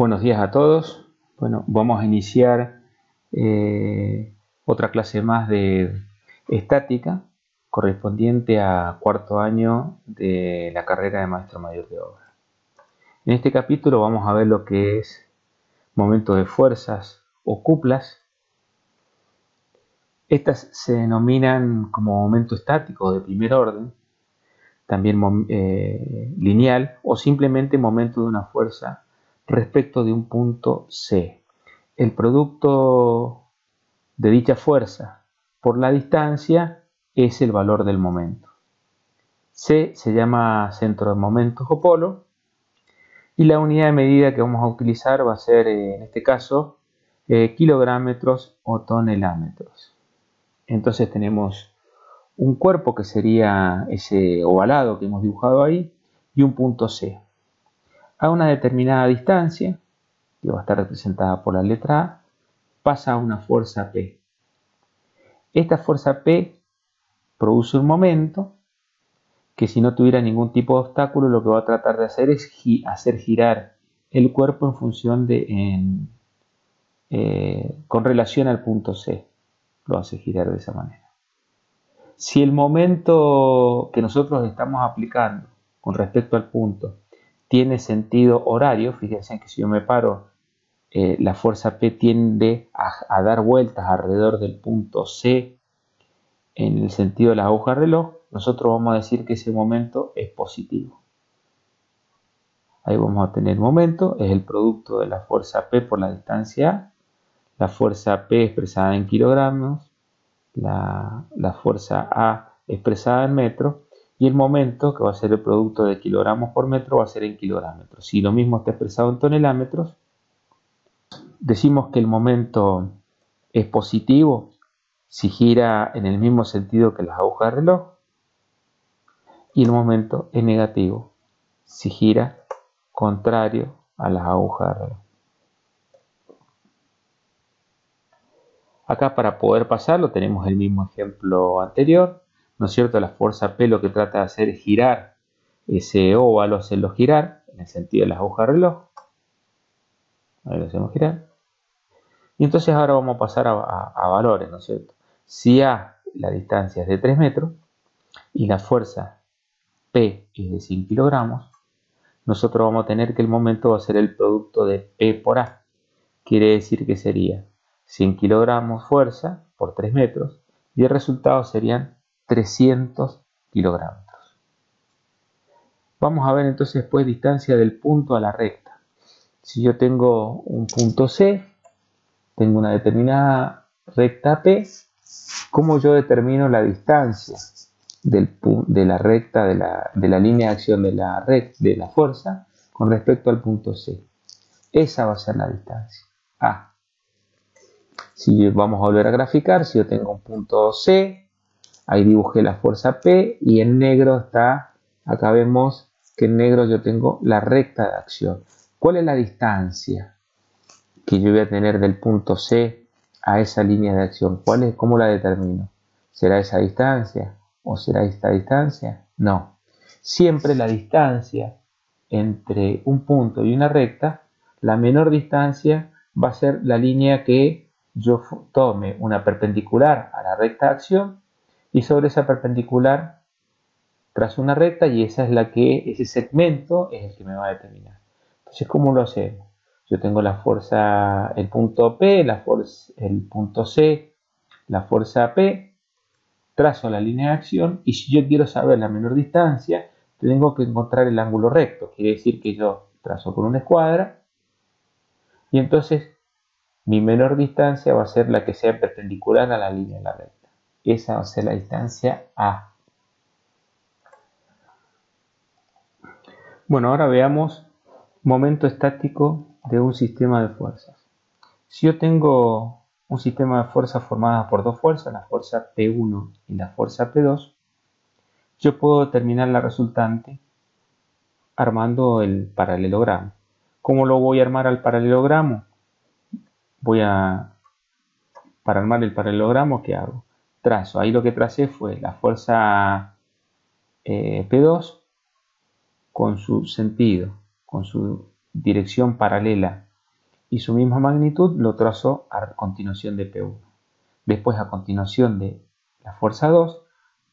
Buenos días a todos. Bueno, vamos a iniciar otra clase más de estática correspondiente a cuarto año de la carrera de maestro mayor de obra. En este capítulo vamos a ver lo que es momento de fuerzas o cuplas. Estas se denominan como momento estático de primer orden, también lineal o simplemente momento de una fuerza respecto de un punto C. El producto de dicha fuerza por la distancia es el valor del momento. C se llama centro de momentos o polo y la unidad de medida que vamos a utilizar va a ser en este caso kilográmetros o tonelámetros. Entonces tenemos un cuerpo que sería ese ovalado que hemos dibujado ahí y un punto C. A una determinada distancia, que va a estar representada por la letra A, pasa una fuerza P. Esta fuerza P produce un momento que si no tuviera ningún tipo de obstáculo lo que va a tratar de hacer es hacer girar el cuerpo en función de con relación al punto C. Lo hace girar de esa manera. Si el momento que nosotros estamos aplicando con respecto al punto tiene sentido horario, fíjense que si yo me paro, la fuerza P tiende a dar vueltas alrededor del punto C en el sentido de la aguja reloj, nosotros vamos a decir que ese momento es positivo. Ahí vamos a tener momento, es el producto de la fuerza P por la distancia A, la fuerza P expresada en kilogramos, la fuerza A expresada en metros, y el momento, que va a ser el producto de kilogramos por metro, va a ser en kilográmetros. Si lo mismo está expresado en tonelámetros, decimos que el momento es positivo si gira en el mismo sentido que las agujas de reloj, y el momento es negativo si gira contrario a las agujas de reloj. Acá para poder pasarlo tenemos el mismo ejemplo anterior, ¿no es cierto? La fuerza P lo que trata de hacer es girar ese óvalo, hacerlo girar en el sentido de las agujas de reloj. Ahí lo hacemos girar. Y entonces ahora vamos a pasar a valores, ¿no es cierto? Si A, la distancia es de 3 metros y la fuerza P es de 100 kilogramos, nosotros vamos a tener que el momento va a ser el producto de P por A. Quiere decir que sería 100 kilogramos fuerza por 3 metros y el resultado serían 300 kilogramos. Vamos a ver entonces después distancia del punto a la recta. Si yo tengo un punto C, tengo una determinada recta P, ¿cómo yo determino la distancia de la recta, de la línea de acción de la fuerza con respecto al punto C? Esa va a ser la distancia, A. Si vamos a volver a graficar, si yo tengo un punto C, ahí dibujé la fuerza P y en negro está, acá vemos que en negro yo tengo la recta de acción. ¿Cuál es la distancia que yo voy a tener del punto C a esa línea de acción? ¿Cómo la determino? ¿Será esa distancia o será esta distancia? No. Siempre la distancia entre un punto y una recta, la menor distancia va a ser la línea que yo tome una perpendicular a la recta de acción y sobre esa perpendicular trazo una recta y esa es ese segmento es el que me va a determinar. Entonces, ¿cómo lo hacemos? Yo tengo la fuerza, el punto P, el punto C, la fuerza P, trazo la línea de acción y si yo quiero saber la menor distancia, tengo que encontrar el ángulo recto. Quiere decir que yo trazo con una escuadra y entonces mi menor distancia va a ser la que sea perpendicular a la línea de la recta. Esa va a ser la distancia A. Bueno, ahora veamos momento estático de un sistema de fuerzas. Si yo tengo un sistema de fuerzas formado por dos fuerzas, la fuerza P1 y la fuerza P2, yo puedo determinar la resultante armando el paralelogramo. ¿Cómo lo voy a armar al paralelogramo? Para armar el paralelogramo, ¿qué hago? Trazo, ahí lo que tracé fue la fuerza P2 con su sentido, con su dirección paralela y su misma magnitud lo trazo a continuación de P1. Después, a continuación de la fuerza 2,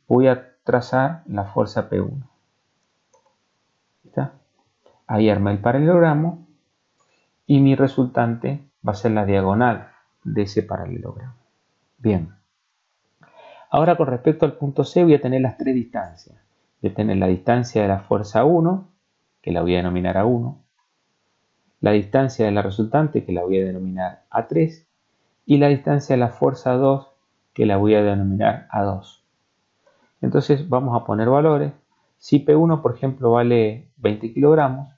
voy a trazar la fuerza P1. ¿Está? Ahí armé el paralelogramo y mi resultante va a ser la diagonal de ese paralelogramo. Bien. Ahora, con respecto al punto C, voy a tener las tres distancias. Voy a tener la distancia de la fuerza 1, que la voy a denominar A1, la distancia de la resultante, que la voy a denominar A3, y la distancia de la fuerza 2, que la voy a denominar A2. Entonces vamos a poner valores. Si P1, por ejemplo, vale 20 kilogramos,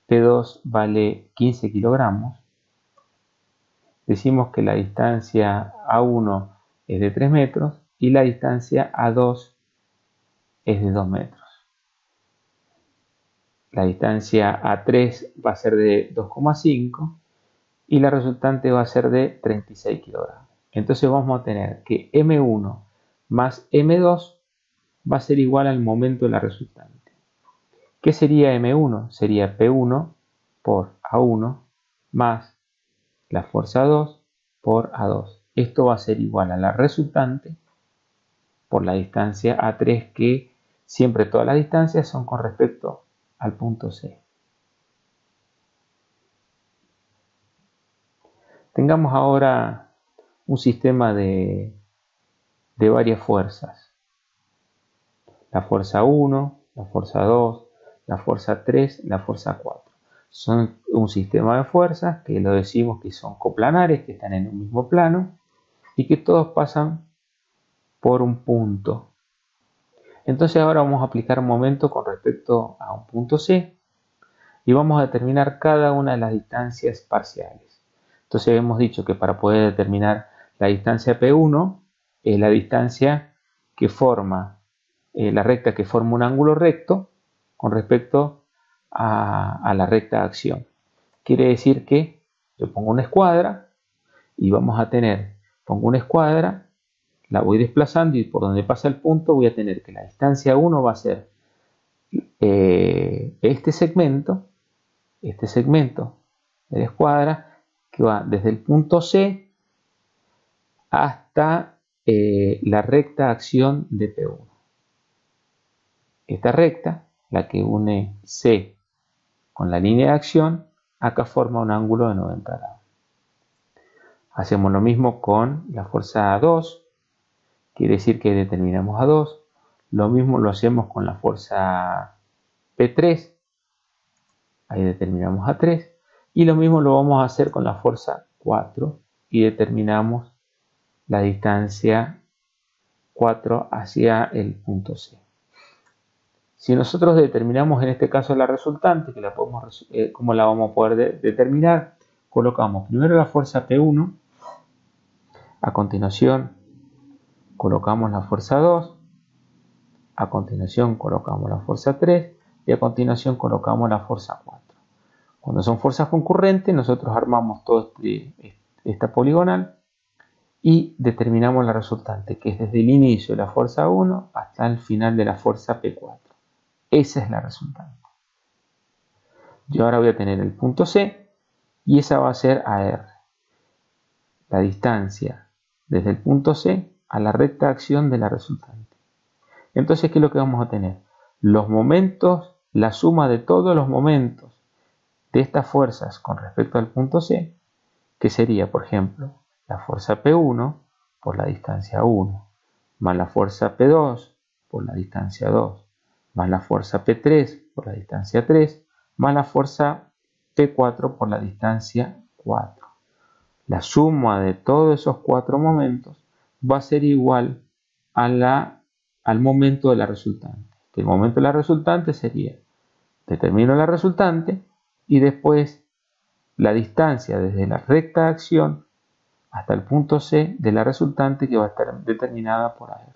P2 vale 15 kilogramos, decimos que la distancia A1 es de 3 metros y la distancia A2 es de 2 metros. La distancia A3 va a ser de 2,5 y la resultante va a ser de 36 kilogramos. Entonces vamos a tener que M1 más M2 va a ser igual al momento de la resultante. ¿Qué sería M1? Sería P1 por A1 más la fuerza 2 por A2. Esto va a ser igual a la resultante por la distancia A3, que siempre todas las distancias son con respecto al punto C. Tengamos ahora un sistema de varias fuerzas. La fuerza 1, la fuerza 2, la fuerza 3, la fuerza 4. Son un sistema de fuerzas que lo decimos que son coplanares, que están en un mismo plano y que todos pasan por un punto. Entonces ahora vamos a aplicar un momento con respecto a un punto C y vamos a determinar cada una de las distancias parciales. Entonces hemos dicho que para poder determinar la distancia P1 es la distancia que forma la recta que forma un ángulo recto con respecto a la recta de acción. Quiere decir que yo pongo una escuadra y vamos a tener, pongo una escuadra, la voy desplazando y por donde pasa el punto voy a tener que la distancia 1 va a ser este segmento de la escuadra que va desde el punto C hasta la recta de acción de P1. Esta recta, la que une C con la línea de acción, acá forma un ángulo de 90 grados. Hacemos lo mismo con la fuerza 2, quiere decir que determinamos A2. Lo mismo lo hacemos con la fuerza P3, ahí determinamos A3. Y lo mismo lo vamos a hacer con la fuerza 4 y determinamos la distancia 4 hacia el punto C. Si nosotros determinamos en este caso la resultante, que ¿cómo la vamos a poder determinar? Colocamos primero la fuerza P1, a continuación colocamos la fuerza 2, a continuación colocamos la fuerza 3 y a continuación colocamos la fuerza 4. Cuando son fuerzas concurrentes, nosotros armamos todo esta poligonal y determinamos la resultante, que es desde el inicio de la fuerza 1 hasta el final de la fuerza P4. Esa es la resultante. Yo ahora voy a tener el punto C y esa va a ser AR, la distancia desde el punto C a la recta de acción de la resultante. Entonces, ¿qué es lo que vamos a tener? Los momentos, la suma de todos los momentos de estas fuerzas con respecto al punto C, que sería, por ejemplo, la fuerza P1 por la distancia 1, más la fuerza P2 por la distancia 2, más la fuerza P3 por la distancia 3, más la fuerza P4 por la distancia 4. La suma de todos esos 4 momentos va a ser igual al momento de la resultante. El momento de la resultante sería, determino la resultante y después la distancia desde la recta de acción hasta el punto C de la resultante, que va a estar determinada por AR.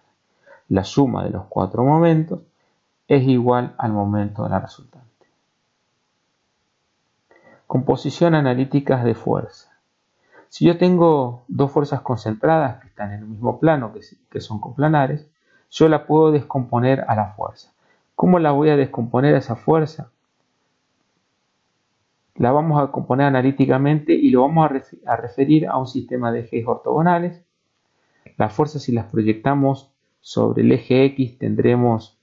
La suma de los 4 momentos es igual al momento de la resultante. Composición analítica de fuerza. Si yo tengo dos fuerzas concentradas que están en el mismo plano, que son coplanares, yo la puedo descomponer a la fuerza. ¿Cómo la voy a descomponer a esa fuerza? la vamos a componer analíticamente y lo vamos a referir a un sistema de ejes ortogonales. Las fuerzas, si las proyectamos sobre el eje X, tendremos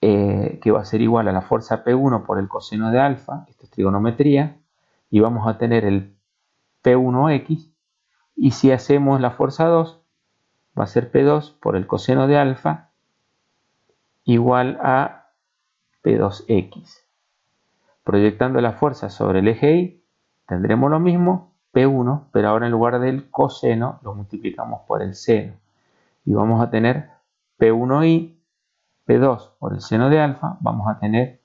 que va a ser igual a la fuerza P1 por el coseno de alfa, esto es trigonometría, y vamos a tener el P1X, y si hacemos la fuerza 2, va a ser P2 por el coseno de alfa igual a P2X. Proyectando la fuerza sobre el eje Y, tendremos lo mismo, P1, pero ahora en lugar del coseno lo multiplicamos por el seno. Y vamos a tener P1Y, P2 por el seno de alfa, vamos a tener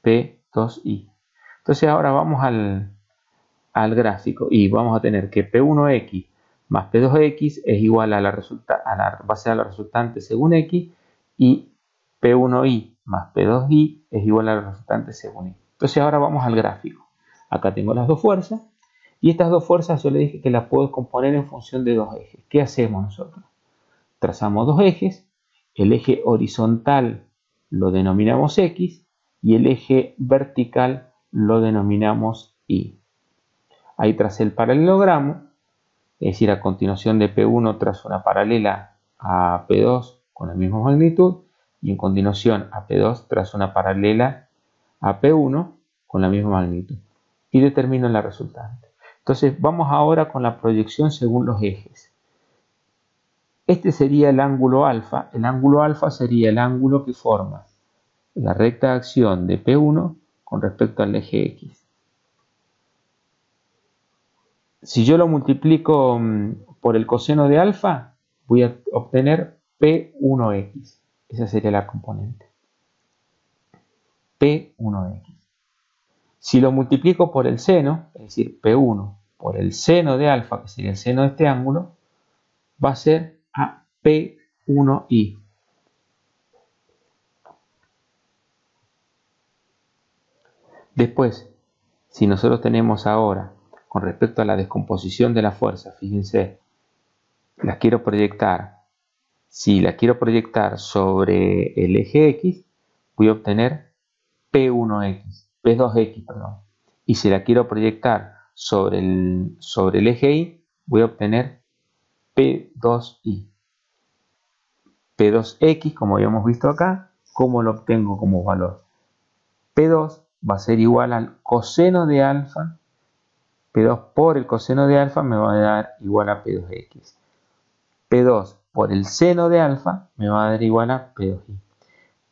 P2Y. Entonces ahora vamos al gráfico y vamos a tener que P1X más P2X es igual a va a ser la resultante según X, y P1Y más P2Y es igual a la resultante según Y. Entonces ahora vamos al gráfico. Acá tengo las dos fuerzas y estas dos fuerzas yo le dije que las puedo componer en función de dos ejes. ¿Qué hacemos nosotros? Trazamos dos ejes, el eje horizontal lo denominamos X y el eje vertical lo denominamos Y. Ahí tracé el paralelogramo, es decir, a continuación de P1 trazo una paralela a P2 con la misma magnitud y en continuación a P2 trazo una paralela a P1 con la misma magnitud y determino la resultante. Entonces vamos ahora con la proyección según los ejes. Este sería el ángulo alfa. El ángulo alfa sería el ángulo que forma la recta de acción de P1 con respecto al eje X. Si yo lo multiplico por el coseno de alfa, voy a obtener P1X. Esa sería la componente. P1X. Si lo multiplico por el seno, es decir, P1 por el seno de alfa, que sería el seno de este ángulo, va a ser a P1Y. Después, si nosotros tenemos ahora, con respecto a la descomposición de la fuerza, fíjense, las quiero proyectar. Si la quiero proyectar sobre el eje X, voy a obtener P1X, P2X, perdón. Y si la quiero proyectar sobre el eje Y, voy a obtener P2Y. P2X, como habíamos visto acá, ¿cómo lo obtengo como valor? P2 va a ser igual al coseno de alfa. P2 por el coseno de alfa me va a dar igual a P2X. P2 por el seno de alfa me va a dar igual a P2Y.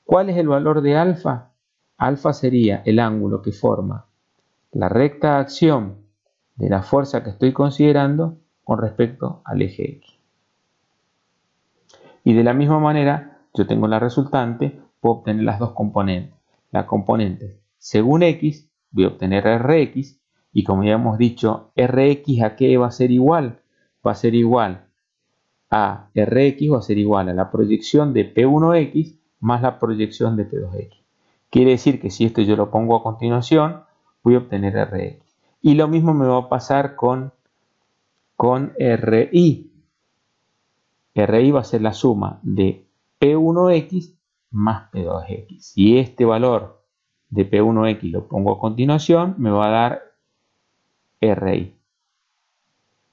¿Cuál es el valor de alfa? Alfa sería el ángulo que forma la recta de acción de la fuerza que estoy considerando con respecto al eje X. Y de la misma manera, yo tengo la resultante, puedo obtener las dos componentes. La componente según X, voy a obtener Rx, y como ya hemos dicho, Rx ¿a qué va a ser igual? Va a ser igual a Rx, va a ser igual a la proyección de P1X más la proyección de P2X. Quiere decir que si esto yo lo pongo a continuación, voy a obtener Rx. Y lo mismo me va a pasar con Ri. Ri va a ser la suma de P1X más P2X. Si este valor de P1X lo pongo a continuación, me va a dar Ri.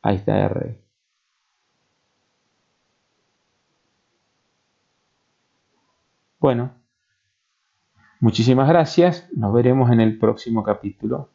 Ahí está Ri. Bueno, muchísimas gracias. Nos veremos en el próximo capítulo.